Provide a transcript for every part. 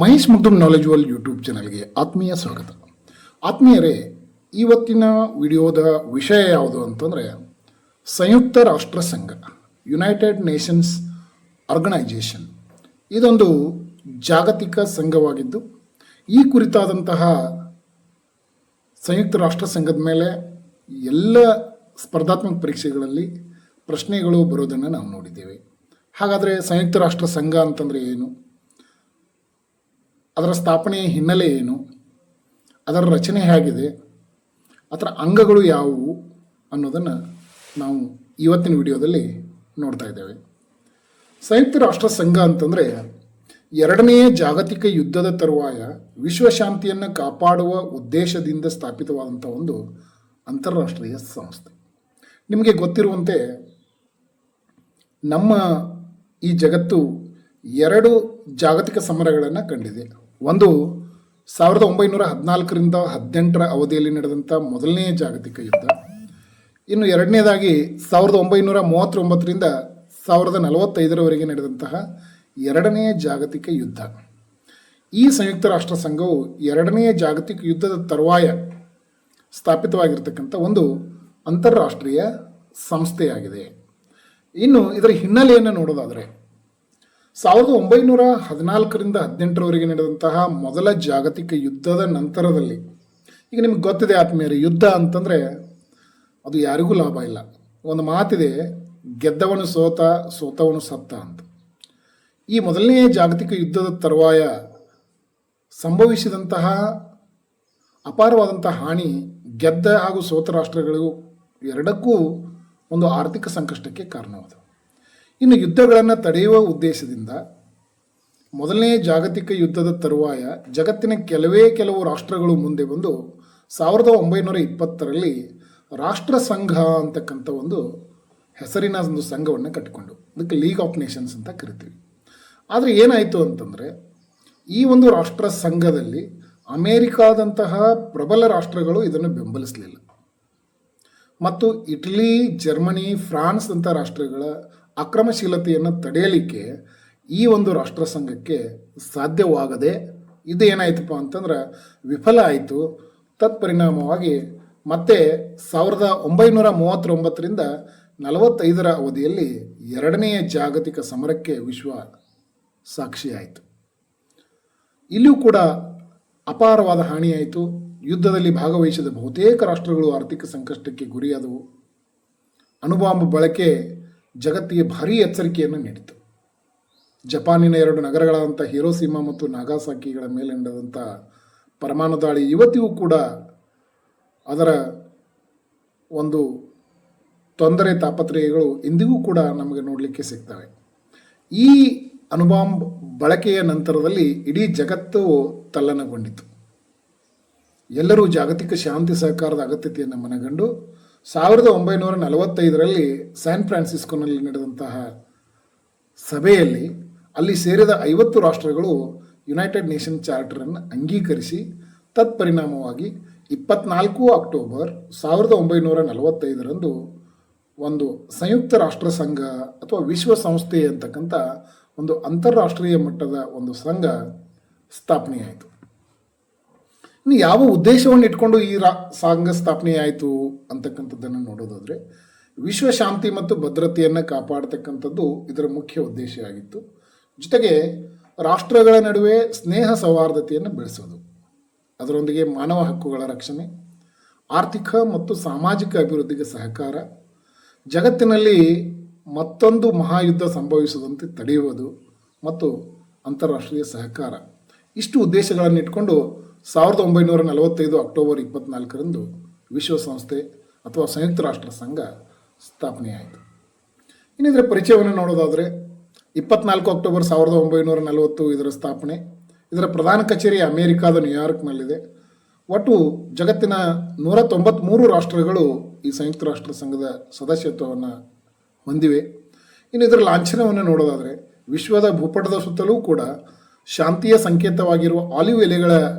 Mahesh ಮುಗ್ಧಮ್ knowledge world YouTube ಚಾನಲ್ಗೆ ಆತ್ಮೀಯ ಸ್ವಾಗತ. ಆತ್ಮೀಯರೇ, ಇವತ್ತಿನ ವಿಡಿಯೋದ ವಿಷಯ ಯಾವುದು ಅಂತಂದರೆ ಸಂಯುಕ್ತ ರಾಷ್ಟ್ರ ಸಂಘ, ಯುನೈಟೆಡ್ ನೇಷನ್ಸ್ ಆರ್ಗನೈಜೇಷನ್. ಇದೊಂದು ಜಾಗತಿಕ ಸಂಘವಾಗಿದ್ದು ಈ ಕುರಿತಾದಂತಹ ಸಂಯುಕ್ತ ರಾಷ್ಟ್ರ ಸಂಘದ ಮೇಲೆ ಎಲ್ಲ ಸ್ಪರ್ಧಾತ್ಮಕ ಪರೀಕ್ಷೆಗಳಲ್ಲಿ ಪ್ರಶ್ನೆಗಳು ಬರೋದನ್ನು ನಾವು ನೋಡಿದ್ದೇವೆ. ಹಾಗಾದರೆ ಸಂಯುಕ್ತ ರಾಷ್ಟ್ರ ಸಂಘ ಅಂತಂದರೆ ಏನು, ಅದರ ಸ್ಥಾಪನೆಯ ಹಿನ್ನೆಲೆ ಏನು, ಅದರ ರಚನೆ ಹೇಗಿದೆ, ಅದರ ಅಂಗಗಳು ಯಾವುವು ಅನ್ನೋದನ್ನು ನಾವು ಇವತ್ತಿನ ವಿಡಿಯೋದಲ್ಲಿ ನೋಡ್ತಾ ಇದ್ದೇವೆ. ಸಂಯುಕ್ತ ರಾಷ್ಟ್ರ ಸಂಘ ಅಂತಂದರೆ ಎರಡನೆಯ ಜಾಗತಿಕ ಯುದ್ಧದ ತರುವಾಯ ವಿಶ್ವಶಾಂತಿಯನ್ನು ಕಾಪಾಡುವ ಉದ್ದೇಶದಿಂದ ಸ್ಥಾಪಿತವಾದಂಥ ಒಂದು ಅಂತಾರಾಷ್ಟ್ರೀಯ ಸಂಸ್ಥೆ. ನಿಮಗೆ ಗೊತ್ತಿರುವಂತೆ ನಮ್ಮ ಈ ಜಗತ್ತು ಎರಡು ಜಾಗತಿಕ ಸಮರಗಳನ್ನು ಕಂಡಿದೆ. ಒಂದು 1914ರಿಂದ 18 ಅವಧಿಯಲ್ಲಿ ನಡೆದಂಥ ಮೊದಲನೆಯ ಜಾಗತಿಕ ಯುದ್ಧ. ಇನ್ನು ಎರಡನೇದಾಗಿ 1939ರಿಂದ 1945ರವರೆಗೆ ನಡೆದಂತಹ ಎರಡನೆಯ ಜಾಗತಿಕ ಯುದ್ಧ. ಈ ಸಂಯುಕ್ತ ರಾಷ್ಟ್ರ ಸಂಘವು ಎರಡನೆಯ ಜಾಗತಿಕ ಯುದ್ಧದ ತರುವಾಯ ಸ್ಥಾಪಿತವಾಗಿರ್ತಕ್ಕಂಥ ಒಂದು ಅಂತಾರಾಷ್ಟ್ರೀಯ ಸಂಸ್ಥೆಯಾಗಿದೆ. ಇನ್ನು ಇದರ ಹಿನ್ನೆಲೆಯನ್ನು ನೋಡೋದಾದರೆ 1914ರಿಂದ 18ರವರೆಗೆ ನಡೆದಂತಹ ಮೊದಲ ಜಾಗತಿಕ ಯುದ್ಧದ ನಂತರದಲ್ಲಿ, ಈಗ ನಿಮ್ಗೆ ಗೊತ್ತಿದೆ ಆತ್ಮೀಯರೇ, ಯುದ್ಧ ಅಂತಂದರೆ ಅದು ಯಾರಿಗೂ ಲಾಭ ಇಲ್ಲ. ಒಂದು ಮಾತಿದೆ, ಗೆದ್ದವನು ಸೋತ, ಸೋತವನು ಸತ್ತ ಅಂತ. ಈ ಮೊದಲನೆಯ ಜಾಗತಿಕ ಯುದ್ಧದ ತರುವಾಯ ಸಂಭವಿಸಿದಂತಹ ಅಪಾರವಾದಂತಹ ಹಾನಿ ಗೆದ್ದ ಹಾಗೂ ಸೋತ ರಾಷ್ಟ್ರಗಳಿಗೂ ಎರಡಕ್ಕೂ ಒಂದು ಆರ್ಥಿಕ ಸಂಕಷ್ಟಕ್ಕೆ ಕಾರಣವಾದವು. ಇನ್ನು ಯುದ್ಧಗಳನ್ನು ತಡೆಯುವ ಉದ್ದೇಶದಿಂದ ಮೊದಲನೇ ಜಾಗತಿಕ ಯುದ್ಧದ ತರುವಾಯ ಜಗತ್ತಿನ ಕೆಲವು ರಾಷ್ಟ್ರಗಳು ಮುಂದೆ ಬಂದು 1920ರಲ್ಲಿ ರಾಷ್ಟ್ರ ಸಂಘ ಅಂತಕ್ಕಂಥ ಒಂದು ಹೆಸರಿನ ಒಂದು ಸಂಘವನ್ನು ಕಟ್ಟಿಕೊಂಡು, ಅದಕ್ಕೆ ಲೀಗ್ ಆಫ್ ನೇಷನ್ಸ್ ಅಂತ ಕರಿತೀವಿ. ಆದರೆ ಏನಾಯಿತು ಅಂತಂದರೆ ಈ ಒಂದು ರಾಷ್ಟ್ರ ಸಂಘದಲ್ಲಿ ಅಮೇರಿಕಾದಂತಹ ಪ್ರಬಲ ರಾಷ್ಟ್ರಗಳು ಇದನ್ನು ಬೆಂಬಲಿಸಲಿಲ್ಲ ಮತ್ತು ಇಟಲಿ, ಜರ್ಮನಿ, ಫ್ರಾನ್ಸ್ ಅಂಥ ರಾಷ್ಟ್ರಗಳ ಅಕ್ರಮಶೀಲತೆಯನ್ನು ತಡೆಯಲಿಕ್ಕೆ ಈ ಒಂದು ರಾಷ್ಟ್ರ ಸಂಘಕ್ಕೆ ಸಾಧ್ಯವಾಗದೆ ಇದು ಏನಾಯ್ತಪ್ಪ ಅಂತಂದ್ರೆ ವಿಫಲ ಆಯಿತು. ತತ್ಪರಿಣಾಮವಾಗಿ ಮತ್ತೆ 1939ರಿಂದ 45ರ ಅವಧಿಯಲ್ಲಿ ಎರಡನೆಯ ಜಾಗತಿಕ ಸಮರಕ್ಕೆ ವಿಶ್ವ ಸಾಕ್ಷಿಯಾಯಿತು. ಇಲ್ಲಿಯೂ ಕೂಡ ಅಪಾರವಾದ ಹಾನಿಯಾಯಿತು. ಯುದ್ಧದಲ್ಲಿ ಭಾಗವಹಿಸಿದ ಬಹುತೇಕ ರಾಷ್ಟ್ರಗಳು ಆರ್ಥಿಕ ಸಂಕಷ್ಟಕ್ಕೆ ಗುರಿಯಾದವು. ಅಣುಬಾಂಬ್ ಬಳಕೆ ಜಗತ್ತಿಗೆ ಭಾರೀ ಎಚ್ಚರಿಕೆಯನ್ನು ನೀಡಿತು. ಜಪಾನಿನ 2 ನಗರಗಳಾದಂಥ ಹಿರೋಶಿಮಾ ಮತ್ತು ನಾಗಾಸಾಕಿಗಳ ಮೇಲೆ ನಡೆದಂಥ ಪರಮಾಣು ದಾಳಿ ಇವತ್ತಿಗೂ ಕೂಡ ಅದರ ಒಂದು ತೊಂದರೆ ತಾಪತ್ರಯಗಳು ಇಂದಿಗೂ ಕೂಡ ನಮಗೆ ನೋಡಲಿಕ್ಕೆ ಸಿಗ್ತವೆ. ಈ ಅಣುಬಾಂಬ್ ಬಳಕೆಯ ನಂತರದಲ್ಲಿ ಇಡೀ ಜಗತ್ತು ತಲ್ಲಣಗೊಂಡಿತು. ಎಲ್ಲರೂ ಜಾಗತಿಕ ಶಾಂತಿ ಸಹಕಾರದ ಅಗತ್ಯತೆಯನ್ನು ಮನಗಂಡು 1945ರಲ್ಲಿ ಸ್ಯಾನ್ ಫ್ರಾನ್ಸಿಸ್ಕೋನಲ್ಲಿ ನಡೆದಂತಹ ಸಭೆಯಲ್ಲಿ ಅಲ್ಲಿ ಸೇರಿದ 50 ರಾಷ್ಟ್ರಗಳು ಯುನೈಟೆಡ್ ನೇಷನ್ ಚಾರ್ಟರನ್ನು ಅಂಗೀಕರಿಸಿ ತತ್ಪರಿಣಾಮವಾಗಿ 24 ಅಕ್ಟೋಬರ್ 1945ರಂದು ಒಂದು ಸಂಯುಕ್ತ ರಾಷ್ಟ್ರ ಸಂಘ ಅಥವಾ ವಿಶ್ವಸಂಸ್ಥೆ ಅಂತಕ್ಕಂಥ ಒಂದು ಅಂತಾರಾಷ್ಟ್ರೀಯ ಮಟ್ಟದ ಒಂದು ಸಂಘ ಸ್ಥಾಪನೆಯಾಯಿತು. ಇನ್ನು ಯಾವ ಉದ್ದೇಶವನ್ನು ಇಟ್ಕೊಂಡು ಈ ಸಂಘ ಸ್ಥಾಪನೆಯಾಯಿತು ಅಂತಕ್ಕಂಥದ್ದನ್ನು ನೋಡೋದಾದರೆ ವಿಶ್ವಶಾಂತಿ ಮತ್ತು ಭದ್ರತೆಯನ್ನು ಕಾಪಾಡತಕ್ಕಂಥದ್ದು ಇದರ ಮುಖ್ಯ ಉದ್ದೇಶ ಆಗಿತ್ತು. ಜೊತೆಗೆ ರಾಷ್ಟ್ರಗಳ ನಡುವೆ ಸ್ನೇಹ ಸೌಹಾರ್ದತೆಯನ್ನು ಬೆಳೆಸೋದು, ಅದರೊಂದಿಗೆ ಮಾನವ ಹಕ್ಕುಗಳ ರಕ್ಷಣೆ, ಆರ್ಥಿಕ ಮತ್ತು ಸಾಮಾಜಿಕ ಅಭಿವೃದ್ಧಿಗೆ ಸಹಕಾರ, ಜಗತ್ತಿನಲ್ಲಿ ಮತ್ತೊಂದು ಮಹಾಯುದ್ಧ ಸಂಭವಿಸದಂತೆ ತಡೆಯುವುದು ಮತ್ತು ಅಂತಾರಾಷ್ಟ್ರೀಯ ಸಹಕಾರ. ಇಷ್ಟು ಉದ್ದೇಶಗಳನ್ನು ಇಟ್ಕೊಂಡು 1945 ಅಕ್ಟೋಬರ್ 24ರಂದು ವಿಶ್ವಸಂಸ್ಥೆ ಅಥವಾ ಸಂಯುಕ್ತ ರಾಷ್ಟ್ರ ಸಂಘ ಸ್ಥಾಪನೆಯಾಯಿತು. ಇನ್ನು ಇದರ ಪರಿಚಯವನ್ನು ನೋಡೋದಾದರೆ 24 ಅಕ್ಟೋಬರ್ 1940 ಇದರ ಸ್ಥಾಪನೆ. ಇದರ ಪ್ರಧಾನ ಕಚೇರಿ ಅಮೇರಿಕಾದ ನ್ಯೂಯಾರ್ಕ್ನಲ್ಲಿದೆ. ಒಟ್ಟು ಜಗತ್ತಿನ 193 ರಾಷ್ಟ್ರಗಳು ಈ ಸಂಯುಕ್ತ ರಾಷ್ಟ್ರ ಸಂಘದ ಸದಸ್ಯತ್ವವನ್ನು ಹೊಂದಿವೆ. ಇನ್ನು ಇದರ ಲಾಂಛನವನ್ನು ನೋಡೋದಾದರೆ ವಿಶ್ವದ ಭೂಪಟದ ಸುತ್ತಲೂ ಕೂಡ ಶಾಂತಿಯ ಸಂಕೇತವಾಗಿರುವ ಆಲಿವ್ ಎಲೆಗಳ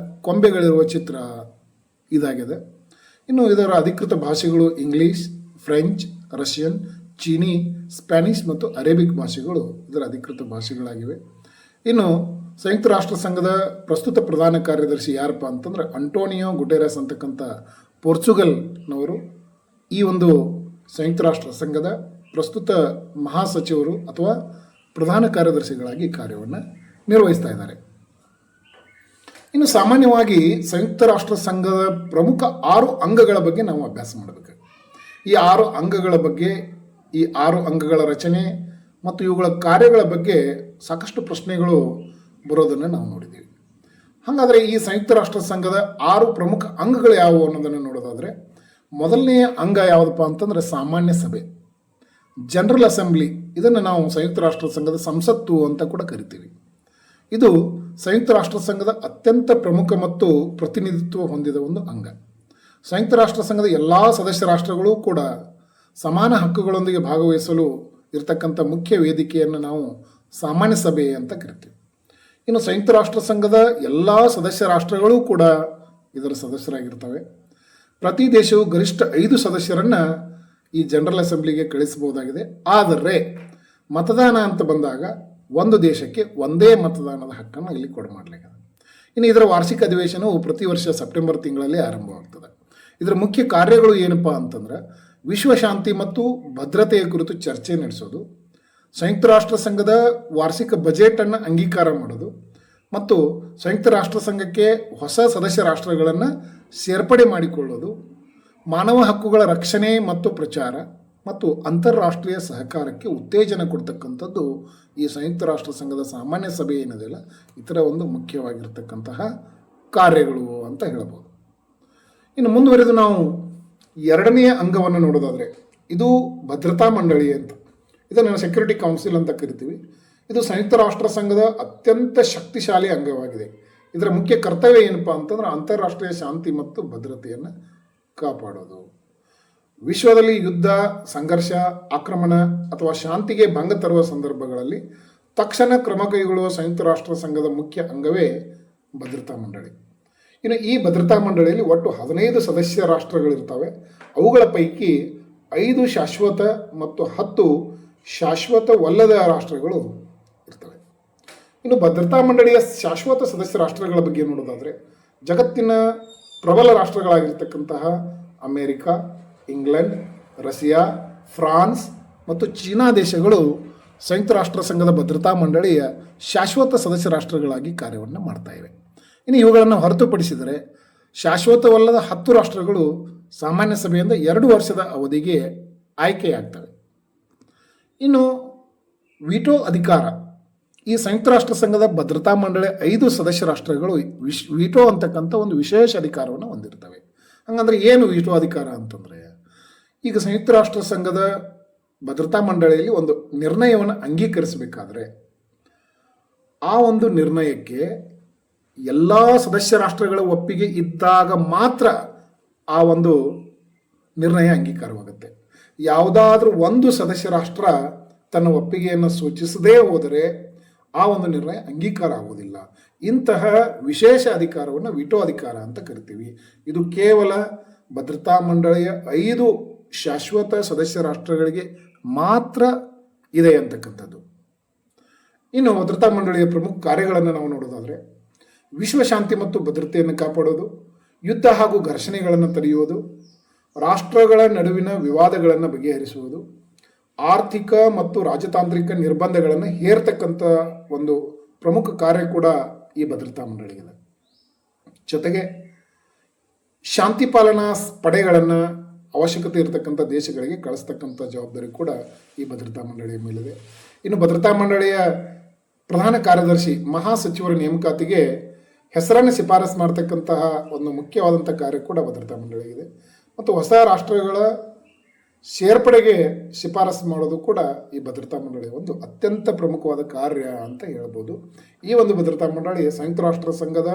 ಕೊಂಬೆಗಳಿರುವ ಚಿತ್ರ ಇದಾಗಿದೆ. ಇನ್ನು ಇದರ ಅಧಿಕೃತ ಭಾಷೆಗಳು ಇಂಗ್ಲೀಷ್, ಫ್ರೆಂಚ್, ರಷ್ಯನ್, ಚೀನಿ, ಸ್ಪ್ಯಾನಿಷ್ ಮತ್ತು ಅರೇಬಿಕ್ ಭಾಷೆಗಳು ಇದರ ಅಧಿಕೃತ ಭಾಷೆಗಳಾಗಿವೆ. ಇನ್ನು ಸಂಯುಕ್ತ ರಾಷ್ಟ್ರ ಸಂಘದ ಪ್ರಸ್ತುತ ಪ್ರಧಾನ ಕಾರ್ಯದರ್ಶಿ ಯಾರಪ್ಪ ಅಂತಂದ್ರೆ ಅಂಟೋನಿಯೋ ಗುಟೆರಸ್ ಅಂತಕ್ಕಂಥ ಪೋರ್ಚುಗಲ್ನವರು ಈ ಒಂದು ಸಂಯುಕ್ತ ರಾಷ್ಟ್ರ ಸಂಘದ ಪ್ರಸ್ತುತ ಮಹಾಸಚಿವರು ಅಥವಾ ಪ್ರಧಾನ ಕಾರ್ಯದರ್ಶಿಗಳಾಗಿ ಕಾರ್ಯವನ್ನು ನಿರ್ವಹಿಸ್ತಾ ಇದ್ದಾರೆ. ಇನ್ನು ಸಾಮಾನ್ಯವಾಗಿ ಸಂಯುಕ್ತ ರಾಷ್ಟ್ರ ಸಂಘದ ಪ್ರಮುಖ 6 ಅಂಗಗಳ ಬಗ್ಗೆ ನಾವು ಅಭ್ಯಾಸ ಮಾಡಬೇಕು. ಈ 6 ಅಂಗಗಳ ಬಗ್ಗೆ, ಈ 6 ಅಂಗಗಳ ರಚನೆ ಮತ್ತು ಇವುಗಳ ಕಾರ್ಯಗಳ ಬಗ್ಗೆ ಸಾಕಷ್ಟು ಪ್ರಶ್ನೆಗಳು ಬರೋದನ್ನು ನಾವು ನೋಡಿದ್ದೀವಿ. ಹಾಗಾದರೆ ಈ ಸಂಯುಕ್ತ ರಾಷ್ಟ್ರ ಸಂಘದ 6 ಪ್ರಮುಖ ಅಂಗಗಳು ಯಾವುವು ಅನ್ನೋದನ್ನು ನೋಡೋದಾದರೆ, ಮೊದಲನೆಯ ಅಂಗ ಯಾವುದಪ್ಪ ಅಂತಂದರೆ ಸಾಮಾನ್ಯ ಸಭೆ, ಜನರಲ್ ಅಸೆಂಬ್ಲಿ. ಇದನ್ನು ನಾವು ಸಂಯುಕ್ತ ರಾಷ್ಟ್ರ ಸಂಘದ ಸಂಸತ್ತು ಅಂತ ಕೂಡ ಕರಿತೀವಿ. ಇದು ಸಂಯುಕ್ತ ರಾಷ್ಟ್ರ ಸಂಘದ ಅತ್ಯಂತ ಪ್ರಮುಖ ಮತ್ತು ಪ್ರತಿನಿಧಿತ್ವ ಹೊಂದಿದ ಒಂದು ಅಂಗ. ಸಂಯುಕ್ತ ರಾಷ್ಟ್ರ ಸಂಘದ ಎಲ್ಲ ಸದಸ್ಯ ರಾಷ್ಟ್ರಗಳು ಕೂಡ ಸಮಾನ ಹಕ್ಕುಗಳೊಂದಿಗೆ ಭಾಗವಹಿಸಲು ಇರತಕ್ಕಂಥ ಮುಖ್ಯ ವೇದಿಕೆಯನ್ನು ನಾವು ಸಾಮಾನ್ಯ ಸಭೆ ಅಂತ ಕರಿತೀವಿ. ಇನ್ನು ಸಂಯುಕ್ತ ರಾಷ್ಟ್ರ ಸಂಘದ ಎಲ್ಲ ಸದಸ್ಯ ರಾಷ್ಟ್ರಗಳು ಕೂಡ ಇದರ ಸದಸ್ಯರಾಗಿರ್ತವೆ. ಪ್ರತಿ ದೇಶವು ಗರಿಷ್ಠ 5 ಸದಸ್ಯರನ್ನು ಈ ಜನರಲ್ ಅಸೆಂಬ್ಲಿಗೆ ಕಳಿಸಬಹುದಾಗಿದೆ. ಆದರೆ ಮತದಾನ ಅಂತ ಬಂದಾಗ ಒಂದು ದೇಶಕ್ಕೆ ಒಂದೇ ಮತದಾನದ ಹಕ್ಕನ್ನು ಇಲ್ಲಿ ಕೊಡಮಾಡಲಾಗಿದೆ. ಇನ್ನು ಇದರ ವಾರ್ಷಿಕ ಅಧಿವೇಶನವು ಪ್ರತಿ ವರ್ಷ ಸೆಪ್ಟೆಂಬರ್ ತಿಂಗಳಲ್ಲಿ ಆರಂಭವಾಗ್ತದೆ. ಇದರ ಮುಖ್ಯ ಕಾರ್ಯಗಳು ಏನಪ್ಪ ಅಂತಂದ್ರೆ, ವಿಶ್ವಶಾಂತಿ ಮತ್ತು ಭದ್ರತೆಯ ಕುರಿತು ಚರ್ಚೆ ನಡೆಸೋದು, ಸಂಯುಕ್ತ ರಾಷ್ಟ್ರ ಸಂಘದ ವಾರ್ಷಿಕ ಬಜೆಟನ್ನು ಅಂಗೀಕಾರ ಮಾಡೋದು ಮತ್ತು ಸಂಯುಕ್ತ ರಾಷ್ಟ್ರ ಸಂಘಕ್ಕೆ ಹೊಸ ಸದಸ್ಯ ರಾಷ್ಟ್ರಗಳನ್ನು ಸೇರ್ಪಡೆ ಮಾಡಿಕೊಳ್ಳೋದು, ಮಾನವ ಹಕ್ಕುಗಳ ರಕ್ಷಣೆ ಮತ್ತು ಪ್ರಚಾರ ಮತ್ತು ಅಂತಾರಾಷ್ಟ್ರೀಯ ಸಹಕಾರಕ್ಕೆ ಉತ್ತೇಜನ ಕೊಡ್ತಕ್ಕಂಥದ್ದು ಈ ಸಂಯುಕ್ತ ರಾಷ್ಟ್ರ ಸಂಘದ ಸಾಮಾನ್ಯ ಸಭೆ ಏನಿದೆಯಲ್ಲ ಇತರ ಒಂದು ಮುಖ್ಯವಾಗಿರ್ತಕ್ಕಂತಹ ಕಾರ್ಯಗಳು ಅಂತ ಹೇಳ್ಬೋದು. ಇನ್ನು ಮುಂದುವರೆದು ನಾವು 2ನೆಯ ಅಂಗವನ್ನು ನೋಡೋದಾದರೆ, ಇದು ಭದ್ರತಾ ಮಂಡಳಿ ಅಂತ, ಇದನ್ನು ಸೆಕ್ಯೂರಿಟಿ ಕೌನ್ಸಿಲ್ ಅಂತ ಕರಿತೀವಿ. ಇದು ಸಂಯುಕ್ತ ರಾಷ್ಟ್ರ ಸಂಘದ ಅತ್ಯಂತ ಶಕ್ತಿಶಾಲಿ ಅಂಗವಾಗಿದೆ. ಇದರ ಮುಖ್ಯ ಕರ್ತವ್ಯ ಏನಪ್ಪ ಅಂತಂದ್ರೆ ಅಂತಾರಾಷ್ಟ್ರೀಯ ಶಾಂತಿ ಮತ್ತು ಭದ್ರತೆಯನ್ನು ಕಾಪಾಡೋದು. ವಿಶ್ವದಲ್ಲಿ ಯುದ್ಧ, ಸಂಘರ್ಷ, ಆಕ್ರಮಣ ಅಥವಾ ಶಾಂತಿಗೆ ಭಂಗ ತರುವ ಸಂದರ್ಭಗಳಲ್ಲಿ ತಕ್ಷಣ ಕ್ರಮ ಕೈಗೊಳ್ಳುವ ಸಂಯುಕ್ತ ರಾಷ್ಟ್ರ ಸಂಘದ ಮುಖ್ಯ ಅಂಗವೇ ಭದ್ರತಾ ಮಂಡಳಿ. ಇನ್ನು ಈ ಭದ್ರತಾ ಮಂಡಳಿಯಲ್ಲಿ ಒಟ್ಟು 15 ಸದಸ್ಯ ರಾಷ್ಟ್ರಗಳಿರ್ತವೆ. ಅವುಗಳ ಪೈಕಿ 5 ಶಾಶ್ವತ ಮತ್ತು 10 ಶಾಶ್ವತವಲ್ಲದ ರಾಷ್ಟ್ರಗಳು ಇರ್ತವೆ. ಇನ್ನು ಭದ್ರತಾ ಮಂಡಳಿಯ ಶಾಶ್ವತ ಸದಸ್ಯ ರಾಷ್ಟ್ರಗಳ ಬಗ್ಗೆ ನೋಡೋದಾದರೆ, ಜಗತ್ತಿನ ಪ್ರಬಲ ರಾಷ್ಟ್ರಗಳಾಗಿರ್ತಕ್ಕಂತಹ ಅಮೇರಿಕಾ, ಇಂಗ್ಲೆಂಡ್, ರಷ್ಯಾ, ಫ್ರಾನ್ಸ್ ಮತ್ತು ಚೀನಾ ದೇಶಗಳು ಸಂಯುಕ್ತ ರಾಷ್ಟ್ರ ಸಂಘದ ಭದ್ರತಾ ಮಂಡಳಿಯ ಶಾಶ್ವತ ಸದಸ್ಯ ರಾಷ್ಟ್ರಗಳಾಗಿ ಕಾರ್ಯವನ್ನು ಮಾಡ್ತಾ ಇವೆ. ಇನ್ನು ಇವುಗಳನ್ನು ಹೊರತುಪಡಿಸಿದರೆ ಶಾಶ್ವತವಲ್ಲದ 10 ರಾಷ್ಟ್ರಗಳು ಸಾಮಾನ್ಯ ಸಭೆಯಿಂದ 2 ವರ್ಷದ ಅವಧಿಗೆ ಆಯ್ಕೆಯಾಗ್ತವೆ. ಇನ್ನು ವಿಟೋ ಅಧಿಕಾರ, ಈ ಸಂಯುಕ್ತ ರಾಷ್ಟ್ರ ಸಂಘದ ಭದ್ರತಾ ಮಂಡಳಿ 5 ಸದಸ್ಯ ರಾಷ್ಟ್ರಗಳು ವಿಟೋ ಅಂತಕ್ಕಂಥ ಒಂದು ವಿಶೇಷ ಅಧಿಕಾರವನ್ನು ಹೊಂದಿರ್ತವೆ. ಹಂಗಂದ್ರೆ ಏನು ವಿಟೋ ಅಧಿಕಾರ ಅಂತಂದರೆ, ಈಗ ಸಂಯುಕ್ತ ರಾಷ್ಟ್ರ ಸಂಘದ ಭದ್ರತಾ ಮಂಡಳಿಯಲ್ಲಿ ಒಂದು ನಿರ್ಣಯವನ್ನು ಅಂಗೀಕರಿಸಬೇಕಾದ್ರೆ ಆ ಒಂದು ನಿರ್ಣಯಕ್ಕೆ ಎಲ್ಲ ಸದಸ್ಯ ರಾಷ್ಟ್ರಗಳ ಒಪ್ಪಿಗೆ ಇದ್ದಾಗ ಮಾತ್ರ ಆ ಒಂದು ನಿರ್ಣಯ ಅಂಗೀಕಾರವಾಗುತ್ತೆ. ಯಾವುದಾದ್ರೂ ಒಂದು ಸದಸ್ಯ ರಾಷ್ಟ್ರ ತನ್ನ ಒಪ್ಪಿಗೆಯನ್ನು ಸೂಚಿಸದೇ ಹೋದರೆ ಆ ಒಂದು ನಿರ್ಣಯ ಅಂಗೀಕಾರ ಆಗುವುದಿಲ್ಲ. ಇಂತಹ ವಿಶೇಷ ಅಧಿಕಾರವನ್ನು ವಿಟೋ ಅಧಿಕಾರ ಅಂತ ಕರಿತೀವಿ. ಇದು ಕೇವಲ ಭದ್ರತಾ ಮಂಡಳಿಯ 5 ಶಾಶ್ವತ ಸದಸ್ಯ ರಾಷ್ಟ್ರಗಳಿಗೆ ಮಾತ್ರ ಇದೆ ಅಂತಕ್ಕಂಥದ್ದು. ಇನ್ನು ಭದ್ರತಾ ಮಂಡಳಿಯ ಪ್ರಮುಖ ಕಾರ್ಯಗಳನ್ನು ನಾವು ನೋಡೋದಾದರೆ, ವಿಶ್ವಶಾಂತಿ ಮತ್ತು ಭದ್ರತೆಯನ್ನು ಕಾಪಾಡೋದು, ಯುದ್ಧ ಹಾಗೂ ಘರ್ಷಣೆಗಳನ್ನು ತಡೆಯುವುದು, ರಾಷ್ಟ್ರಗಳ ನಡುವಿನ ವಿವಾದಗಳನ್ನು ಬಗೆಹರಿಸುವುದು, ಆರ್ಥಿಕ ಮತ್ತು ರಾಜತಾಂತ್ರಿಕ ನಿರ್ಬಂಧಗಳನ್ನು ಹೇರ್ತಕ್ಕಂಥ ಒಂದು ಪ್ರಮುಖ ಕಾರ್ಯ ಕೂಡ ಈ ಭದ್ರತಾ ಮಂಡಳಿಗಿದೆ. ಜೊತೆಗೆ ಶಾಂತಿ ಪಾಲನಾ ಪಡೆಗಳನ್ನು ಅವಶ್ಯಕತೆ ಇರತಕ್ಕಂಥ ದೇಶಗಳಿಗೆ ಕಳಿಸ್ತಕ್ಕಂಥ ಜವಾಬ್ದಾರಿ ಕೂಡ ಈ ಭದ್ರತಾ ಮಂಡಳಿಯ ಮೇಲಿದೆ. ಇನ್ನು ಭದ್ರತಾ ಮಂಡಳಿಯ ಪ್ರಧಾನ ಕಾರ್ಯದರ್ಶಿ ಮಹಾಸಚಿವರ ನೇಮಕಾತಿಗೆ ಹೆಸರನ್ನು ಶಿಫಾರಸು ಮಾಡ್ತಕ್ಕಂತಹ ಒಂದು ಮುಖ್ಯವಾದಂಥ ಕಾರ್ಯ ಕೂಡ ಭದ್ರತಾ ಮಂಡಳಿಗಿದೆ. ಮತ್ತು ಹೊಸ ರಾಷ್ಟ್ರಗಳ ಸೇರ್ಪಡೆಗೆ ಶಿಫಾರಸು ಮಾಡೋದು ಕೂಡ ಈ ಭದ್ರತಾ ಮಂಡಳಿಯ ಒಂದು ಅತ್ಯಂತ ಪ್ರಮುಖವಾದ ಕಾರ್ಯ ಅಂತ ಹೇಳ್ಬೋದು. ಈ ಒಂದು ಭದ್ರತಾ ಮಂಡಳಿ ಸಂಯುಕ್ತ ರಾಷ್ಟ್ರ ಸಂಘದ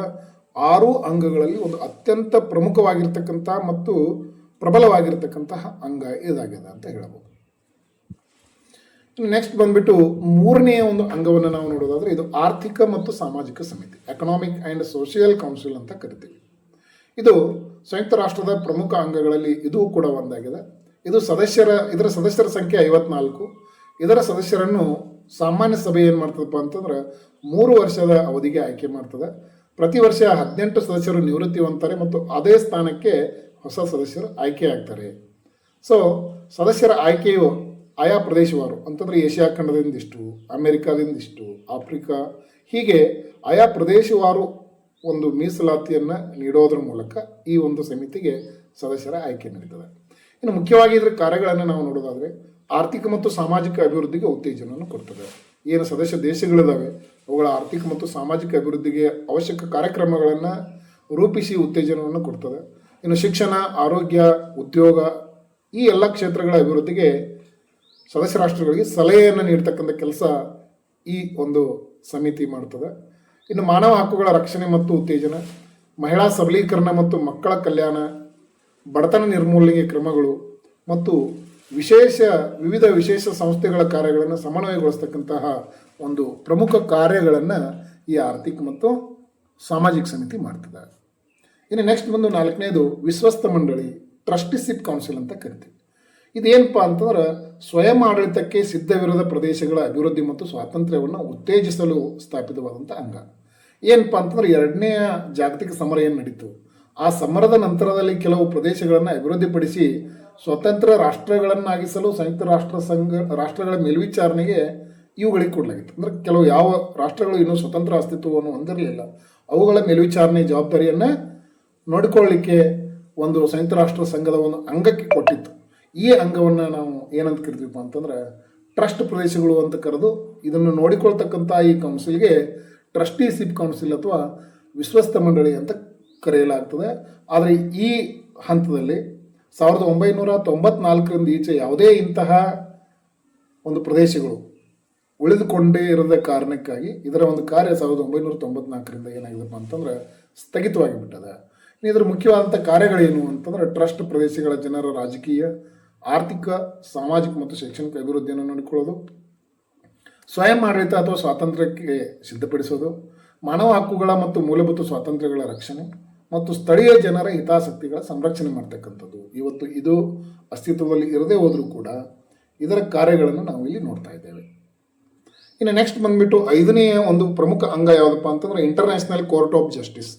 6 ಅಂಗಗಳಲ್ಲಿ ಒಂದು ಅತ್ಯಂತ ಪ್ರಮುಖವಾಗಿರ್ತಕ್ಕಂಥ ಮತ್ತು ಪ್ರಬಲವಾಗಿರ್ತಕ್ಕಂತಹ ಅಂಗ ಇದಾಗಿದೆ ಅಂತ ಹೇಳ್ಬೋದು. ನೆಕ್ಸ್ಟ್ ಬಂದ್ಬಿಟ್ಟು 3ನೆಯ ಒಂದು ಅಂಗವನ್ನು ನಾವು ನೋಡೋದಾದ್ರೆ, ಇದು ಆರ್ಥಿಕ ಮತ್ತು ಸಾಮಾಜಿಕ ಸಮಿತಿ, ಎಕನಾಮಿಕ್ ಆ್ಯಂಡ್ ಸೋಷಿಯಲ್ ಕೌನ್ಸಿಲ್ ಅಂತ ಕರಿತೀವಿ. ಇದು ಸಂಯುಕ್ತ ರಾಷ್ಟ್ರದ ಪ್ರಮುಖ ಅಂಗಗಳಲ್ಲಿ ಇದು ಕೂಡ ಒಂದಾಗಿದೆ. ಇದರ ಸದಸ್ಯರ ಸಂಖ್ಯೆ 54. ಇದರ ಸದಸ್ಯರನ್ನು ಸಾಮಾನ್ಯ ಸಭೆ ಏನು ಮಾಡ್ತದಪ್ಪ ಅಂತಂದ್ರೆ 3 ವರ್ಷದ ಅವಧಿಗೆ ಆಯ್ಕೆ ಮಾಡ್ತದೆ. ಪ್ರತಿ ವರ್ಷ 18 ಸದಸ್ಯರು ನಿವೃತ್ತಿ ಹೊಂದ್ತಾರೆ ಮತ್ತು ಅದೇ ಸ್ಥಾನಕ್ಕೆ ಹೊಸ ಸದಸ್ಯರು ಆಯ್ಕೆ ಆಗ್ತಾರೆ. ಸೊ ಸದಸ್ಯರ ಆಯ್ಕೆಯು ಆಯಾ ಪ್ರದೇಶವಾರು ಅಂತಂದರೆ ಏಷ್ಯಾ ಖಂಡದಿಂದ ಇಷ್ಟು, ಅಮೆರಿಕಾದಿಂದ ಇಷ್ಟು, ಆಫ್ರಿಕಾ, ಹೀಗೆ ಆಯಾ ಪ್ರದೇಶವಾರು ಒಂದು ಮೀಸಲಾತಿಯನ್ನು ನೀಡೋದ್ರ ಮೂಲಕ ಈ ಒಂದು ಸಮಿತಿಗೆ ಸದಸ್ಯರ ಆಯ್ಕೆ ನಡೀತದೆ. ಇನ್ನು ಮುಖ್ಯವಾಗಿ ಇದರ ಕಾರ್ಯಗಳನ್ನು ನಾವು ನೋಡೋದಾದರೆ ಆರ್ಥಿಕ ಮತ್ತು ಸಾಮಾಜಿಕ ಅಭಿವೃದ್ಧಿಗೆ ಉತ್ತೇಜನವನ್ನು ಕೊಡ್ತದೆ. ಏನು ಸದಸ್ಯ ದೇಶಗಳಿದ್ದಾವೆ ಅವುಗಳ ಆರ್ಥಿಕ ಮತ್ತು ಸಾಮಾಜಿಕ ಅಭಿವೃದ್ಧಿಗೆ ಅವಶ್ಯಕ ಕಾರ್ಯಕ್ರಮಗಳನ್ನು ರೂಪಿಸಿ ಉತ್ತೇಜನವನ್ನು ಕೊಡ್ತದೆ. ಇನ್ನು ಶಿಕ್ಷಣ, ಆರೋಗ್ಯ, ಉದ್ಯೋಗ ಈ ಎಲ್ಲ ಕ್ಷೇತ್ರಗಳ ಅಭಿವೃದ್ಧಿಗೆ ಸದಸ್ಯ ರಾಷ್ಟ್ರಗಳಿಗೆ ಸಲಹೆಯನ್ನು ನೀಡ್ತಕ್ಕಂಥ ಕೆಲಸ ಈ ಒಂದು ಸಮಿತಿ ಮಾಡ್ತದೆ. ಇನ್ನು ಮಾನವ ಹಕ್ಕುಗಳ ರಕ್ಷಣೆ ಮತ್ತು ಉತ್ತೇಜನ, ಮಹಿಳಾ ಸಬಲೀಕರಣ ಮತ್ತು ಮಕ್ಕಳ ಕಲ್ಯಾಣ, ಬಡತನ ನಿರ್ಮೂಲನೆಗೆ ಕ್ರಮಗಳು ಮತ್ತು ವಿವಿಧ ವಿಶೇಷ ಸಂಸ್ಥೆಗಳ ಕಾರ್ಯಗಳನ್ನು ಸಮನ್ವಯಗೊಳಿಸ್ತಕ್ಕಂತಹ ಒಂದು ಪ್ರಮುಖ ಕಾರ್ಯಗಳನ್ನು ಈ ಆರ್ಥಿಕ ಮತ್ತು ಸಾಮಾಜಿಕ ಸಮಿತಿ ಮಾಡ್ತದೆ. ಇನ್ನು ನೆಕ್ಸ್ಟ್ ಬಂದು 4ನೇದು ವಿಶ್ವಸ್ತ ಮಂಡಳಿ, ಟ್ರಸ್ಟಿಶಿಪ್ ಕೌನ್ಸಿಲ್ ಅಂತ ಕರಿತೀವಿ. ಇದೇನಪ್ಪ ಅಂತಂದ್ರೆ ಸ್ವಯಂ ಆಡಳಿತಕ್ಕೆ ಸಿದ್ಧವಿರದ ಪ್ರದೇಶಗಳ ಅಭಿವೃದ್ಧಿ ಮತ್ತು ಸ್ವಾತಂತ್ರ್ಯವನ್ನು ಉತ್ತೇಜಿಸಲು ಸ್ಥಾಪಿತವಾದಂಥ ಅಂಗ. ಏನಪ್ಪ ಅಂತಂದ್ರೆ 2ನೇ ಜಾಗತಿಕ ಸಮರ ಏನು ನಡೀತು, ಆ ಸಮರದ ನಂತರದಲ್ಲಿ ಕೆಲವು ಪ್ರದೇಶಗಳನ್ನು ಅಭಿವೃದ್ಧಿಪಡಿಸಿ ಸ್ವತಂತ್ರ ರಾಷ್ಟ್ರಗಳನ್ನಾಗಿಸಲು ಸಂಯುಕ್ತ ರಾಷ್ಟ್ರಗಳ ಮೇಲ್ವಿಚಾರಣೆಗೆ ಇವುಗಳಿಗೆ ಕೊಡಲಾಗಿತ್ತು. ಅಂದರೆ ಕೆಲವು ಯಾವ ರಾಷ್ಟ್ರಗಳು ಇನ್ನೂ ಸ್ವತಂತ್ರ ಅಸ್ತಿತ್ವವನ್ನು ಹೊಂದಿರಲಿಲ್ಲ, ಅವುಗಳ ಮೇಲ್ವಿಚಾರಣೆ ಜವಾಬ್ದಾರಿಯನ್ನು ನೋಡಿಕೊಳ್ಳಲಿಕ್ಕೆ ಒಂದು ಸಂಯುಕ್ತ ರಾಷ್ಟ್ರ ಸಂಘದ ಒಂದು ಅಂಗಕ್ಕೆ ಕೊಟ್ಟಿತ್ತು. ಈ ಅಂಗವನ್ನು ನಾವು ಏನಂತ ಕರಿತೀವಪ್ಪ ಅಂತಂದ್ರೆ ಟ್ರಸ್ಟ್ ಪ್ರದೇಶಗಳು ಅಂತ ಕರೆದು ಇದನ್ನು ನೋಡಿಕೊಳ್ತಕ್ಕಂಥ ಈ ಕೌನ್ಸಿಲ್ಗೆ ಟ್ರಸ್ಟಿಶಿಪ್ ಕೌನ್ಸಿಲ್ ಅಥವಾ ವಿಶ್ವಸ್ತ ಮಂಡಳಿ ಅಂತ ಕರೆಯಲಾಗ್ತದೆ. ಆದರೆ ಈ ಹಂತದಲ್ಲಿ 1994ರಿಂದ ಈಚೆ ಯಾವುದೇ ಇಂತಹ ಒಂದು ಪ್ರದೇಶಗಳು ಉಳಿದುಕೊಂಡೇ ಇರದ ಕಾರಣಕ್ಕಾಗಿ ಇದರ ಒಂದು ಕಾರ್ಯ 1994ರಿಂದ ಏನಾಗಿದೆಪ್ಪ ಅಂತಂದ್ರೆ ಸ್ಥಗಿತವಾಗಿ ಬಿಟ್ಟದೆ. ಇದರ ಮುಖ್ಯವಾದಂಥ ಕಾರ್ಯಗಳೇನು ಅಂತಂದ್ರೆ ಟ್ರಸ್ಟ್ ಪ್ರದೇಶಗಳ ಜನರ ರಾಜಕೀಯ, ಆರ್ಥಿಕ, ಸಾಮಾಜಿಕ ಮತ್ತು ಶೈಕ್ಷಣಿಕ ಅಭಿವೃದ್ಧಿಯನ್ನು ನೋಡಿಕೊಳ್ಳೋದು, ಸ್ವಯಂ ಆಡಳಿತ ಅಥವಾ ಸ್ವಾತಂತ್ರ್ಯಕ್ಕೆ ಸಿದ್ಧಪಡಿಸೋದು, ಮಾನವ ಹಕ್ಕುಗಳ ಮತ್ತು ಮೂಲಭೂತ ಸ್ವಾತಂತ್ರ್ಯಗಳ ರಕ್ಷಣೆ ಮತ್ತು ಸ್ಥಳೀಯ ಜನರ ಹಿತಾಸಕ್ತಿಗಳ ಸಂರಕ್ಷಣೆ ಮಾಡ್ತಕ್ಕಂಥದ್ದು. ಇವತ್ತು ಇದು ಅಸ್ತಿತ್ವದಲ್ಲಿ ಇರದೇ ಹೋದರೂ ಕೂಡ ಇದರ ಕಾರ್ಯಗಳನ್ನು ನಾವು ಇಲ್ಲಿ ನೋಡ್ತಾ ಇದ್ದೇವೆ. ಇನ್ನು ನೆಕ್ಸ್ಟ್ ಬಂದ್ಬಿಟ್ಟು 5ನೇ ಒಂದು ಪ್ರಮುಖ ಅಂಗ ಯಾವುದಪ್ಪ ಅಂತಂದ್ರೆ ಇಂಟರ್ನ್ಯಾಷನಲ್ ಕೋರ್ಟ್ ಆಫ್ ಜಸ್ಟಿಸ್,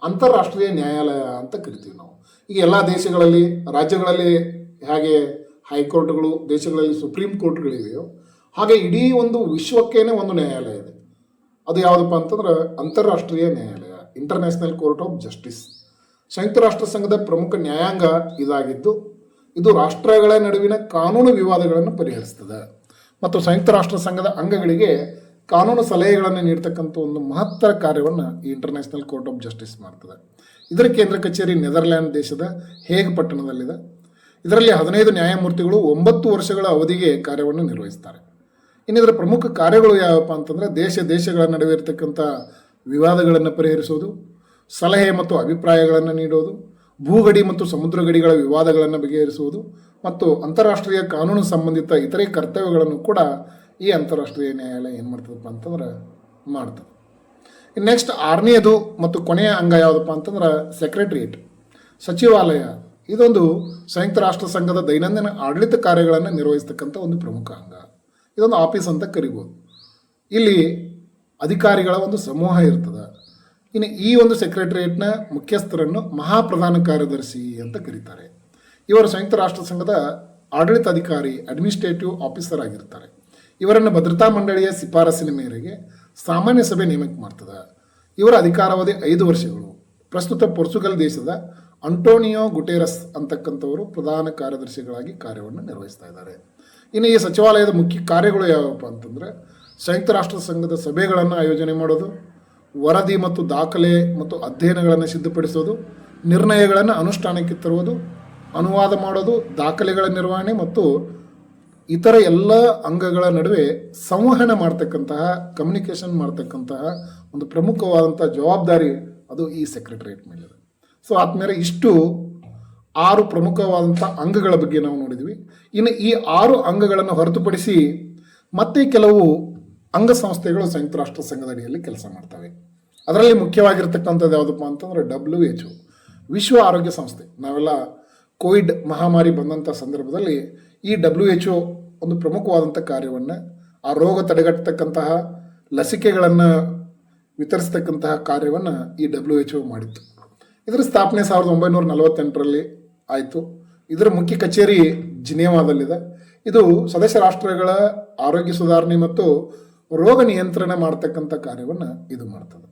ಅಂತಾರಾಷ್ಟ್ರೀಯ ನ್ಯಾಯಾಲಯ ಅಂತ ಕರಿತೀವಿ ನಾವು. ಈಗ ಎಲ್ಲ ದೇಶಗಳಲ್ಲಿ, ರಾಜ್ಯಗಳಲ್ಲಿ ಹೇಗೆ ಹೈಕೋರ್ಟ್ಗಳು, ದೇಶಗಳಲ್ಲಿ ಸುಪ್ರೀಂ ಕೋರ್ಟ್ಗಳಿವೆಯೋ ಹಾಗೆ ಇಡೀ ಒಂದು ವಿಶ್ವಕ್ಕೇನೆ ಒಂದು ನ್ಯಾಯಾಲಯ ಇದೆ. ಅದು ಯಾವುದಪ್ಪ ಅಂತಂದ್ರೆ ಅಂತಾರಾಷ್ಟ್ರೀಯ ನ್ಯಾಯಾಲಯ, ಇಂಟರ್ನ್ಯಾಷನಲ್ ಕೋರ್ಟ್ ಆಫ್ ಜಸ್ಟಿಸ್. ಸಂಯುಕ್ತ ರಾಷ್ಟ್ರ ಸಂಘದ ಪ್ರಮುಖ ನ್ಯಾಯಾಂಗ ಇದಾಗಿದ್ದು ಇದು ರಾಷ್ಟ್ರಗಳ ನಡುವಿನ ಕಾನೂನು ವಿವಾದಗಳನ್ನು ಪರಿಹರಿಸ್ತದೆ ಮತ್ತು ಸಂಯುಕ್ತ ರಾಷ್ಟ್ರ ಸಂಘದ ಅಂಗಗಳಿಗೆ ಕಾನೂನು ಸಲಹೆಗಳನ್ನು ನೀಡ್ತಕ್ಕಂಥ ಒಂದು ಮಹತ್ತರ ಕಾರ್ಯವನ್ನು ಈ ಇಂಟರ್ನ್ಯಾಷನಲ್ ಕೋರ್ಟ್ ಆಫ್ ಜಸ್ಟಿಸ್ ಮಾಡ್ತದೆ. ಇದರ ಕೇಂದ್ರ ಕಚೇರಿ ನೆದರ್ಲ್ಯಾಂಡ್ ದೇಶದ ಹೇಗ್ ಪಟ್ಟಣದಲ್ಲಿದೆ. ಇದರಲ್ಲಿ 15 ನ್ಯಾಯಮೂರ್ತಿಗಳು 9 ವರ್ಷಗಳ ಅವಧಿಗೆ ಕಾರ್ಯವನ್ನು ನಿರ್ವಹಿಸ್ತಾರೆ. ಇನ್ನು ಇದರ ಪ್ರಮುಖ ಕಾರ್ಯಗಳು ಯಾವಪ್ಪ ಅಂತಂದರೆ ದೇಶಗಳ ನಡುವೆ ಇರತಕ್ಕಂಥ ವಿವಾದಗಳನ್ನು ಪರಿಹರಿಸೋದು, ಸಲಹೆ ಮತ್ತು ಅಭಿಪ್ರಾಯಗಳನ್ನು ನೀಡೋದು, ಭೂಗಡಿ ಮತ್ತು ಸಮುದ್ರ ಗಡಿಗಳ ವಿವಾದಗಳನ್ನು ಬಗೆಹರಿಸುವುದು ಮತ್ತು ಅಂತಾರಾಷ್ಟ್ರೀಯ ಕಾನೂನು ಸಂಬಂಧಿತ ಇತರೆ ಕರ್ತವ್ಯಗಳನ್ನು ಕೂಡ ಈ ಅಂತಾರಾಷ್ಟ್ರೀಯ ನ್ಯಾಯಾಲಯ ಏನು ಮಾಡ್ತದಪ್ಪ ಅಂತಂದ್ರೆ ಮಾಡ್ತದೆ. ನೆಕ್ಸ್ಟ್ 6ನೇದು ಮತ್ತು ಕೊನೆಯ ಅಂಗ ಯಾವುದಪ್ಪ ಅಂತಂದ್ರೆ ಸೆಕ್ರೆಟರಿಯೇಟ್, ಸಚಿವಾಲಯ. ಇದೊಂದು ಸಂಯುಕ್ತ ರಾಷ್ಟ್ರ ಸಂಘದ ದೈನಂದಿನ ಆಡಳಿತ ಕಾರ್ಯಗಳನ್ನು ನಿರ್ವಹಿಸ್ತಕ್ಕಂಥ ಒಂದು ಪ್ರಮುಖ ಅಂಗ. ಇದೊಂದು ಆಫೀಸ್ ಅಂತ ಕರಿಬೋದು. ಇಲ್ಲಿ ಅಧಿಕಾರಿಗಳ ಒಂದು ಸಮೂಹ ಇರ್ತದೆ. ಇನ್ನು ಈ ಒಂದು ಸೆಕ್ರೆಟರಿಯೇಟ್ನ ಮುಖ್ಯಸ್ಥರನ್ನು ಮಹಾಪ್ರಧಾನ ಕಾರ್ಯದರ್ಶಿ ಅಂತ ಕರೀತಾರೆ. ಇವರು ಸಂಯುಕ್ತ ರಾಷ್ಟ್ರ ಸಂಘದ ಆಡಳಿತಾಧಿಕಾರಿ, ಅಡ್ಮಿನಿಸ್ಟ್ರೇಟಿವ್ ಆಫೀಸರ್ ಆಗಿರ್ತಾರೆ. ಇವರನ್ನು ಭದ್ರತಾ ಮಂಡಳಿಯ ಶಿಫಾರಸಿನ ಮೇರೆಗೆ ಸಾಮಾನ್ಯ ಸಭೆ ನೇಮಕ ಮಾಡ್ತದೆ. ಇವರ ಅಧಿಕಾರಾವಧಿ 5 ವರ್ಷಗಳು. ಪ್ರಸ್ತುತ ಪೋರ್ಚುಗಲ್ ದೇಶದ ಅಂಟೋನಿಯೋ ಗುಟೆರಸ್ ಅಂತಕ್ಕಂಥವರು ಪ್ರಧಾನ ಕಾರ್ಯದರ್ಶಿಗಳಾಗಿ ಕಾರ್ಯವನ್ನು ನಿರ್ವಹಿಸ್ತಾ ಇದ್ದಾರೆ. ಇನ್ನು ಈ ಸಚಿವಾಲಯದ ಮುಖ್ಯ ಕಾರ್ಯಗಳು ಯಾವಪ್ಪ ಅಂತಂದರೆ ಸಂಯುಕ್ತ ರಾಷ್ಟ್ರ ಸಂಘದ ಸಭೆಗಳನ್ನು ಆಯೋಜನೆ ಮಾಡೋದು, ವರದಿ ಮತ್ತು ದಾಖಲೆ ಮತ್ತು ಅಧ್ಯಯನಗಳನ್ನು ಸಿದ್ಧಪಡಿಸೋದು, ನಿರ್ಣಯಗಳನ್ನು ಅನುಷ್ಠಾನಕ್ಕೆ ತರುವುದು, ಅನುವಾದ ಮಾಡೋದು, ದಾಖಲೆಗಳ ನಿರ್ವಹಣೆ ಮತ್ತು ಇತರ ಎಲ್ಲ ಅಂಗಗಳ ನಡುವೆ ಸಂವಹನ ಮಾಡ್ತಕ್ಕಂತಹ, ಕಮ್ಯುನಿಕೇಷನ್ ಮಾಡ್ತಕ್ಕಂತಹ ಒಂದು ಪ್ರಮುಖವಾದಂಥ ಜವಾಬ್ದಾರಿ ಅದು ಈ ಸೆಕ್ರೆಟರಿಯೇಟ್ ಮೇಲಿದೆ. ಸೊ ಆದ್ಮೇಲೆ ಇಷ್ಟು 6 ಪ್ರಮುಖವಾದಂಥ ಅಂಗಗಳ ಬಗ್ಗೆ ನಾವು ನೋಡಿದ್ವಿ. ಇನ್ನು ಈ 6 ಅಂಗಗಳನ್ನು ಹೊರತುಪಡಿಸಿ ಮತ್ತೆ ಕೆಲವು ಅಂಗಸಂಸ್ಥೆಗಳು ಸಂಯುಕ್ತ ರಾಷ್ಟ್ರ ಸಂಘದ ಅಡಿಯಲ್ಲಿ ಕೆಲಸ ಮಾಡ್ತವೆ. ಅದರಲ್ಲಿ ಮುಖ್ಯವಾಗಿರ್ತಕ್ಕಂಥದ್ದು ಯಾವುದಪ್ಪ ಅಂತಂದರೆ WHO, ವಿಶ್ವ ಆರೋಗ್ಯ ಸಂಸ್ಥೆ. ನಾವೆಲ್ಲ ಕೋವಿಡ್ ಮಹಾಮಾರಿ ಬಂದಂಥ ಸಂದರ್ಭದಲ್ಲಿ ಈ WHO ಒಂದು ಪ್ರಮುಖವಾದಂಥ ಕಾರ್ಯವನ್ನು ಆ ರೋಗ ತಡೆಗಟ್ಟತಕ್ಕಂತಹ ಲಸಿಕೆಗಳನ್ನು ವಿತರಿಸ್ತಕ್ಕಂತಹ ಕಾರ್ಯವನ್ನು ಈ WHO ಮಾಡಿತ್ತು. ಇದರ ಸ್ಥಾಪನೆ 1948ರಲ್ಲಿ ಆಯಿತು. ಇದರ ಮುಖ್ಯ ಕಚೇರಿ ಜಿನೇವಾದಲ್ಲಿದೆ. ಇದು ಸದಸ್ಯ ರಾಷ್ಟ್ರಗಳ ಆರೋಗ್ಯ ಸುಧಾರಣೆ ಮತ್ತು ರೋಗ ನಿಯಂತ್ರಣ ಮಾಡತಕ್ಕಂಥ ಕಾರ್ಯವನ್ನು ಇದು ಮಾಡ್ತದೆ.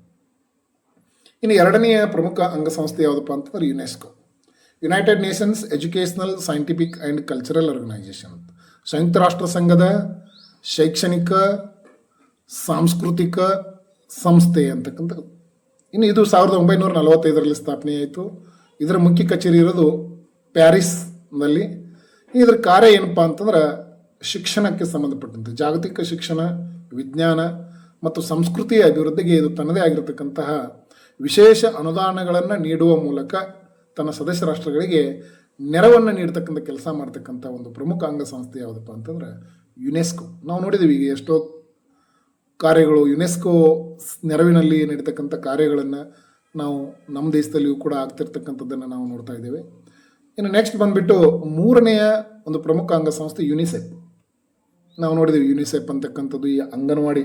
ಇನ್ನು ಎರಡನೆಯ ಪ್ರಮುಖ ಅಂಗಸಂಸ್ಥೆ ಯಾವುದಪ್ಪ ಅಂತಂದ್ರೆ UNESCO, United Nations Educational Scientific and Cultural Organization, ಸಂಯುಕ್ತ ರಾಷ್ಟ್ರ ಸಂಘದ ಶೈಕ್ಷಣಿಕ ಸಾಂಸ್ಕೃತಿಕ ಸಂಸ್ಥೆ ಅಂತಕ್ಕಂಥದ್ದು. ಇನ್ನು ಇದು 1945ರಲ್ಲಿ ಸ್ಥಾಪನೆಯಾಯಿತು. ಇದರ ಮುಖ್ಯ ಕಚೇರಿ ಇರೋದು ಪ್ಯಾರಿಸ್ನಲ್ಲಿ. ಇದರ ಕಾರ್ಯ ಏನಪ್ಪ ಅಂತಂದ್ರೆ ಶಿಕ್ಷಣಕ್ಕೆ ಸಂಬಂಧಪಟ್ಟಂತೆ ಜಾಗತಿಕ ಶಿಕ್ಷಣ, ವಿಜ್ಞಾನ ಮತ್ತು ಸಂಸ್ಕೃತಿಯ ಅಭಿವೃದ್ಧಿಗೆ ಇದು ತನ್ನದೇ ಆಗಿರತಕ್ಕಂತಹ ವಿಶೇಷ ಅನುದಾನಗಳನ್ನು ನೀಡುವ ಮೂಲಕ ತನ್ನ ಸದಸ್ಯ ರಾಷ್ಟ್ರಗಳಿಗೆ ನೆರವನ್ನು ನೀಡತಕ್ಕಂಥ ಕೆಲಸ ಮಾಡ್ತಕ್ಕಂಥ ಒಂದು ಪ್ರಮುಖ ಅಂಗಸಂಸ್ಥೆ ಯಾವುದಪ್ಪ ಅಂತಂದ್ರೆ ಯುನೆಸ್ಕೋ. ನಾವು ನೋಡಿದ್ದೀವಿ ಈಗ ಎಷ್ಟೋ ಕಾರ್ಯಗಳು ಯುನೆಸ್ಕೋ ನೆರವಿನಲ್ಲಿ ನಡೀತಕ್ಕಂಥ ಕಾರ್ಯಗಳನ್ನು ನಾವು ನಮ್ಮ ದೇಶದಲ್ಲಿಯೂ ಕೂಡ ಆಗ್ತಿರ್ತಕ್ಕಂಥದ್ದನ್ನು ನಾವು ನೋಡ್ತಾ ಇದ್ದೇವೆ. ಇನ್ನು ನೆಕ್ಸ್ಟ್ ಬಂದುಬಿಟ್ಟು ಮೂರನೆಯ ಒಂದು ಪ್ರಮುಖ ಅಂಗಸಂಸ್ಥೆ ಯುನಿಸೆಫ್. ನಾವು ನೋಡಿದ್ದೀವಿ ಯುನಿಸೆಫ್ ಅಂತಕ್ಕಂಥದ್ದು ಈ ಅಂಗನವಾಡಿ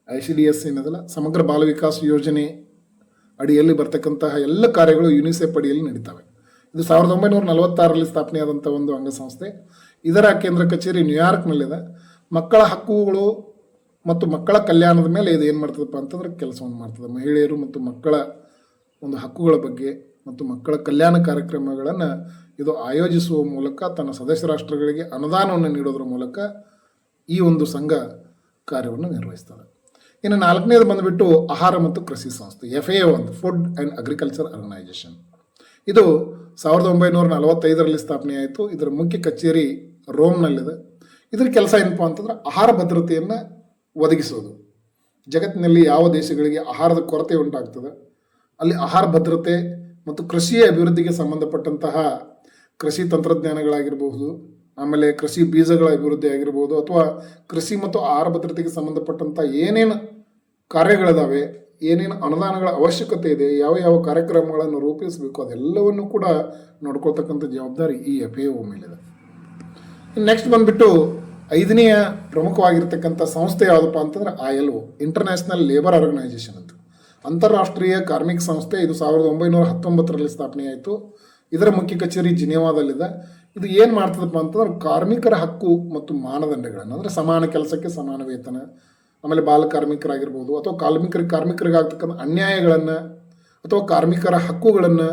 ICDS ಏನದಲ್ಲ, ಸಮಗ್ರ ಬಾಲ ವಿಕಾಸ ಯೋಜನೆ ಅಡಿಯಲ್ಲಿ ಬರ್ತಕ್ಕಂತಹ ಎಲ್ಲ ಕಾರ್ಯಗಳು ಯುನಿಸೆಫ್ ಅಡಿಯಲ್ಲಿ ನಡೀತವೆ. ಇದು 1946ರಲ್ಲಿ ಸ್ಥಾಪನೆಯಾದಂಥ ಒಂದು ಅಂಗಸಂಸ್ಥೆ. ಇದರ ಕೇಂದ್ರ ಕಚೇರಿ ನ್ಯೂಯಾರ್ಕ್ನಲ್ಲಿದೆ. ಮಕ್ಕಳ ಹಕ್ಕುಗಳು ಮತ್ತು ಮಕ್ಕಳ ಕಲ್ಯಾಣದ ಮೇಲೆ ಇದು ಏನು ಮಾಡ್ತದಪ್ಪ ಅಂತಂದ್ರೆ ಕೆಲಸವನ್ನು ಮಾಡ್ತದೆ. ಮಹಿಳೆಯರು ಮತ್ತು ಮಕ್ಕಳ ಒಂದು ಹಕ್ಕುಗಳ ಬಗ್ಗೆ ಮತ್ತು ಮಕ್ಕಳ ಕಲ್ಯಾಣ ಕಾರ್ಯಕ್ರಮಗಳನ್ನು ಇದು ಆಯೋಜಿಸುವ ಮೂಲಕ ತನ್ನ ಸದಸ್ಯ ರಾಷ್ಟ್ರಗಳಿಗೆ ಅನುದಾನವನ್ನು ನೀಡೋದ್ರ ಮೂಲಕ ಈ ಒಂದು ಸಂಘ ಕಾರ್ಯವನ್ನು ನಿರ್ವಹಿಸ್ತದೆ. ಇನ್ನು ನಾಲ್ಕನೇದು ಬಂದುಬಿಟ್ಟು ಆಹಾರ ಮತ್ತು ಕೃಷಿ ಸಂಸ್ಥೆ, FAO ಅಂತ, ಫುಡ್ ಆ್ಯಂಡ್ ಅಗ್ರಿಕಲ್ಚರ್ ಆರ್ಗನೈಜೇಷನ್. ಇದು 1945ರಲ್ಲಿ ಸ್ಥಾಪನೆಯಾಯಿತು. ಇದರ ಮುಖ್ಯ ಕಚೇರಿ ರೋಮ್ನಲ್ಲಿದೆ. ಇದರ ಕೆಲಸ ಏನಪ್ಪ ಅಂತಂದ್ರೆ ಆಹಾರ ಭದ್ರತೆಯನ್ನು ಒದಗಿಸೋದು. ಜಗತ್ತಿನಲ್ಲಿ ಯಾವ ದೇಶಗಳಿಗೆ ಆಹಾರದ ಕೊರತೆ ಉಂಟಾಗ್ತದೆ ಅಲ್ಲಿ ಆಹಾರ ಭದ್ರತೆ ಮತ್ತು ಕೃಷಿಯ ಅಭಿವೃದ್ಧಿಗೆ ಸಂಬಂಧಪಟ್ಟಂತಹ ಕೃಷಿ ತಂತ್ರಜ್ಞಾನಗಳಾಗಿರ್ಬಹುದು, ಆಮೇಲೆ ಕೃಷಿ ಬೀಜಗಳ ಅಭಿವೃದ್ಧಿ ಆಗಿರ್ಬೋದು, ಅಥವಾ ಕೃಷಿ ಮತ್ತು ಆಹಾರ ಭದ್ರತೆಗೆ ಸಂಬಂಧಪಟ್ಟಂಥ ಏನೇನು ಕಾರ್ಯಗಳಿದಾವೆ, ಏನೇನು ಅನುದಾನಗಳ ಅವಶ್ಯಕತೆ ಇದೆ, ಯಾವ ಯಾವ ಕಾರ್ಯಕ್ರಮಗಳನ್ನು ರೂಪಿಸಬೇಕು ಅದೆಲ್ಲವನ್ನು ಕೂಡ ನೋಡ್ಕೊಳ್ತಕ್ಕಂಥ ಜವಾಬ್ದಾರಿ ಈ FAO ಮೇಲಿದೆ. ನೆಕ್ಸ್ಟ್ ಬಂದುಬಿಟ್ಟು ಐದನೆಯ ಪ್ರಮುಖವಾಗಿರ್ತಕ್ಕಂಥ ಸಂಸ್ಥೆ ಯಾವುದಪ್ಪ ಅಂತಂದ್ರೆ ILO, ಇಂಟರ್ನ್ಯಾಷನಲ್ ಲೇಬರ್ ಆರ್ಗನೈಜೇಷನ್ ಅಂತ, ಅಂತಾರಾಷ್ಟ್ರೀಯ ಕಾರ್ಮಿಕ ಸಂಸ್ಥೆ. ಇದು 1919ರಲ್ಲಿ ಸ್ಥಾಪನೆಯಾಯಿತು. ಇದರ ಮುಖ್ಯ ಕಚೇರಿ ಜಿನೇವಾದಲ್ಲಿದೆ. ಇದು ಏನು ಮಾಡ್ತದಪ್ಪ ಅಂತಂದ್ರೆ ಕಾರ್ಮಿಕರ ಹಕ್ಕು ಮತ್ತು ಮಾನದಂಡಗಳನ್ನು, ಅಂದರೆ ಸಮಾನ ಕೆಲಸಕ್ಕೆ ಸಮಾನ ವೇತನ, ಆಮೇಲೆ ಬಾಲ ಕಾರ್ಮಿಕರಾಗಿರ್ಬೋದು ಅಥವಾ ಕಾರ್ಮಿಕರಿಗಾಗ್ತಕ್ಕಂಥ ಅನ್ಯಾಯಗಳನ್ನು ಅಥವಾ ಕಾರ್ಮಿಕರ ಹಕ್ಕುಗಳನ್ನು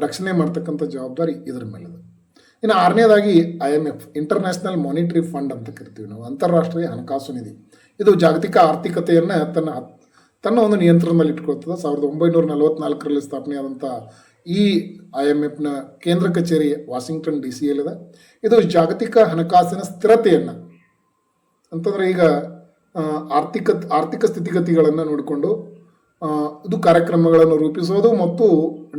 ರಕ್ಷಣೆ ಮಾಡ್ತಕ್ಕಂಥ ಜವಾಬ್ದಾರಿ ಇದರ ಮೇಲಿದೆ. ಇನ್ನು ಆರನೇದಾಗಿ IMF, ಇಂಟರ್ನ್ಯಾಷನಲ್ ಮಾನಿಟರಿ ಫಂಡ್ ಅಂತ ಕರಿತೀವಿ ನಾವು, ಅಂತಾರಾಷ್ಟ್ರೀಯ ಹಣಕಾಸು ನಿಧಿ. ಇದು ಜಾಗತಿಕ ಆರ್ಥಿಕತೆಯನ್ನು ತನ್ನ ಒಂದು ನಿಯಂತ್ರಣದಲ್ಲಿ ಇಟ್ಕೊಳ್ತದೆ. 1944ರಲ್ಲಿ ಸ್ಥಾಪನೆಯಾದಂಥ ಈ IMFನ ಕೇಂದ್ರ ಕಚೇರಿ ವಾಷಿಂಗ್ಟನ್ DC ಯಲ್ಲಿದೆ. ಇದು ಜಾಗತಿಕ ಹಣಕಾಸಿನ ಸ್ಥಿರತೆಯನ್ನು ಅಂತಂದರೆ ಈಗ ಆರ್ಥಿಕ ಸ್ಥಿತಿಗತಿಗಳನ್ನು ನೋಡಿಕೊಂಡು ಇದು ಕಾರ್ಯಕ್ರಮಗಳನ್ನು ರೂಪಿಸೋದು ಮತ್ತು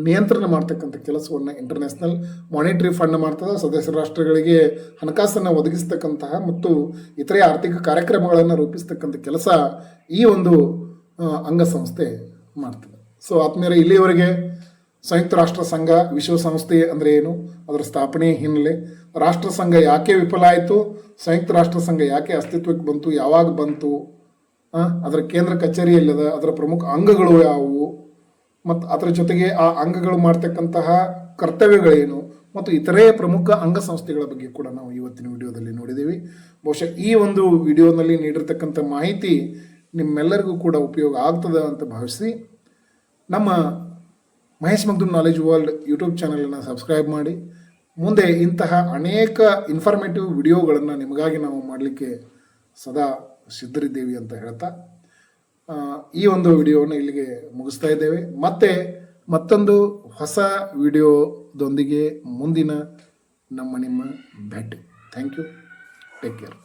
ನಿಯಂತ್ರಣ ಮಾಡ್ತಕ್ಕಂಥ ಕೆಲಸವನ್ನು ಇಂಟರ್ನ್ಯಾಷನಲ್ ಮಾನಿಟರಿ ಫಂಡ್ ಮಾಡ್ತದೆ. ಸದಸ್ಯ ರಾಷ್ಟ್ರಗಳಿಗೆ ಹಣಕಾಸನ್ನು ಒದಗಿಸ್ತಕ್ಕಂತಹ ಮತ್ತು ಇತರೆ ಆರ್ಥಿಕ ಕಾರ್ಯಕ್ರಮಗಳನ್ನು ರೂಪಿಸ್ತಕ್ಕಂಥ ಕೆಲಸ ಈ ಒಂದು ಅಂಗಸಂಸ್ಥೆ ಮಾಡ್ತದೆ. ಸೊ ಆತ್ಮೀಯರೇ, ಇಲ್ಲಿಯವರೆಗೆ ಸಂಯುಕ್ತ ರಾಷ್ಟ್ರ ಸಂಘ ವಿಶ್ವಸಂಸ್ಥೆ ಅಂದರೆ ಏನು, ಅದರ ಸ್ಥಾಪನೆ ಹಿನ್ನೆಲೆ, ರಾಷ್ಟ್ರ ಸಂಘ ಯಾಕೆ ವಿಫಲ ಆಯಿತು, ಸಂಯುಕ್ತ ರಾಷ್ಟ್ರ ಸಂಘ ಯಾಕೆ ಅಸ್ತಿತ್ವಕ್ಕೆ ಬಂತು, ಯಾವಾಗ ಬಂತು, ಅದರ ಕೇಂದ್ರ ಕಚೇರಿಯಲ್ಲದ, ಅದರ ಪ್ರಮುಖ ಅಂಗಗಳು ಯಾವುವು, ಮತ್ತು ಅದರ ಜೊತೆಗೆ ಆ ಅಂಗಗಳು ಮಾಡ್ತಕ್ಕಂತಹ ಕರ್ತವ್ಯಗಳೇನು ಮತ್ತು ಇತರೆ ಪ್ರಮುಖ ಅಂಗಸಂಸ್ಥೆಗಳ ಬಗ್ಗೆ ಕೂಡ ನಾವು ಇವತ್ತಿನ ವಿಡಿಯೋದಲ್ಲಿ ನೋಡಿದ್ದೀವಿ. ಬಹುಶಃ ಈ ಒಂದು ವಿಡಿಯೋನಲ್ಲಿ ನೀಡಿರ್ತಕ್ಕಂಥ ಮಾಹಿತಿ ನಿಮ್ಮೆಲ್ಲರಿಗೂ ಕೂಡ ಉಪಯೋಗ ಆಗ್ತದೆ ಅಂತ ಭಾವಿಸಿ ನಮ್ಮ Mahesh Magdum knowledge world YouTube ಚಾನಲನ್ನು ಸಬ್ಸ್ಕ್ರೈಬ್ ಮಾಡಿ. ಮುಂದೆ ಇಂತಹ ಅನೇಕ ಇನ್ಫಾರ್ಮೇಟಿವ್ ವಿಡಿಯೋಗಳನ್ನು ನಿಮಗಾಗಿ ನಾವು ಮಾಡಲಿಕ್ಕೆ ಸದಾ ಸಿದ್ಧರಿದ್ದೇವೆ ಅಂತ ಹೇಳ್ತಾ ಈ ಒಂದು ವಿಡಿಯೋವನ್ನು ಇಲ್ಲಿಗೆ ಮುಗಿಸ್ತಾ ಇದ್ದೇವೆ. ಮತ್ತೊಂದು ಹೊಸ ವಿಡಿಯೋದೊಂದಿಗೆ ಮುಂದಿನ ನಿಮ್ಮ ಭೇಟಿ. Thank you. Take care.